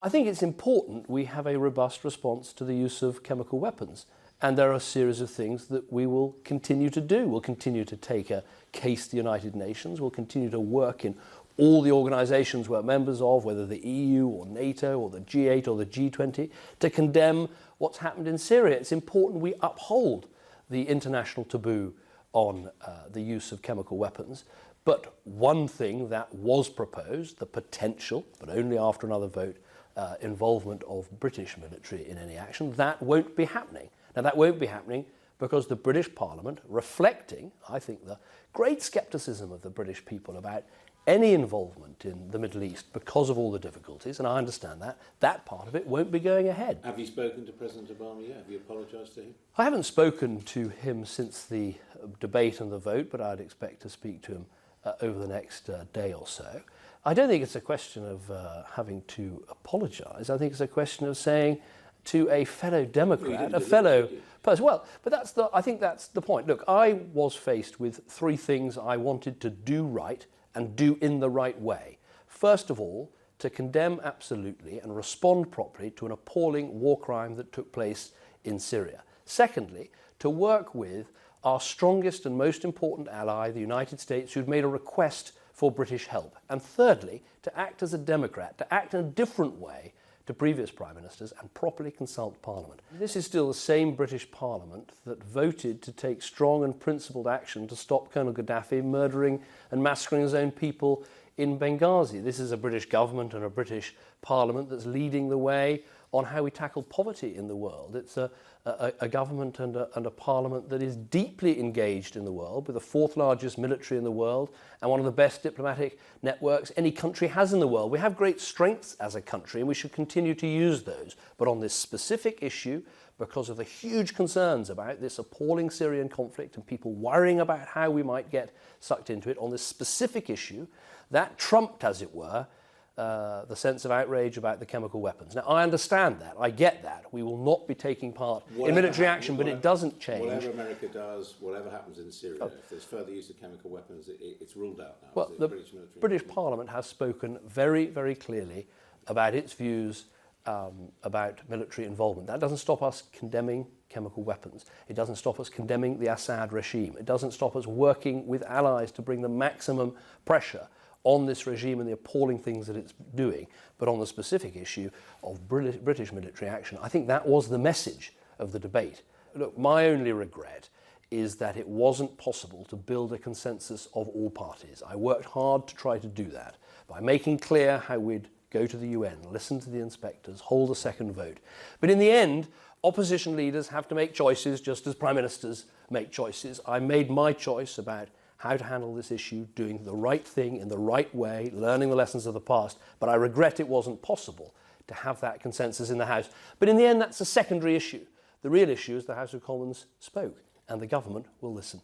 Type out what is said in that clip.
I think it's important we have a robust response to the use of chemical weapons. And there are a series of things that we will continue to do. We'll continue to take a case to the United Nations. We'll continue to work in all the organisations we're members of, whether the EU or NATO or the G8 or the G20, to condemn what's happened in Syria. It's important we uphold the international taboo on the use of chemical weapons. But one thing that was proposed, the potential, but only after another vote, involvement of British military in any action, that won't be happening. Now, that won't be happening because the British Parliament, reflecting, I think, the great scepticism of the British people about any involvement in the Middle East because of all the difficulties, and I understand that, that part of it won't be going ahead. Have you spoken to President Obama yet? Have you apologised to him? I haven't spoken to him since the debate and the vote, but I'd expect to speak to him over the next day or so. I don't think it's a question of having to apologise. I think it's a question of saying to a fellow Democrat, a fellow person. Well, but I think that's the point. Look, I was faced with three things I wanted to do right and do in the right way. First of all, to condemn absolutely and respond properly to an appalling war crime that took place in Syria. Secondly, to work with our strongest and most important ally, the United States, who'd made a request for British help. And thirdly, to act as a Democrat, to act in a different way to previous Prime Ministers and properly consult Parliament. This is still the same British Parliament that voted to take strong and principled action to stop Colonel Gaddafi murdering and massacring his own people in Benghazi. This is a British government and a British Parliament that's leading the way on how we tackle poverty in the world. It's a government and a parliament that is deeply engaged in the world, with the fourth largest military in the world and one of the best diplomatic networks any country has in the world. We have great strengths as a country and we should continue to use those. But on this specific issue, because of the huge concerns about this appalling Syrian conflict and people worrying about how we might get sucked into it, on this specific issue, that trumped, as it were, the sense of outrage about the chemical weapons. Now, I understand that. I get that. We will not be taking part in military action, but it doesn't change. Whatever America does, whatever happens in Syria, if there's further use of chemical weapons, it's ruled out now. Well, the British Parliament has spoken very, very clearly about its views about military involvement. That doesn't stop us condemning chemical weapons. It doesn't stop us condemning the Assad regime. It doesn't stop us working with allies to bring the maximum pressure on this regime and the appalling things that it's doing. But on the specific issue of British military action, I think that was the message of the debate. Look, my only regret is that it wasn't possible to build a consensus of all parties. I worked hard to try to do that by making clear how we'd go to the UN, listen to the inspectors, hold a second vote. But in the end, opposition leaders have to make choices just as prime ministers make choices. I made my choice about how to handle this issue, doing the right thing in the right way, learning the lessons of the past, but I regret it wasn't possible to have that consensus in the House. But in the end, that's a secondary issue. The real issue is the House of Commons spoke, and the government will listen.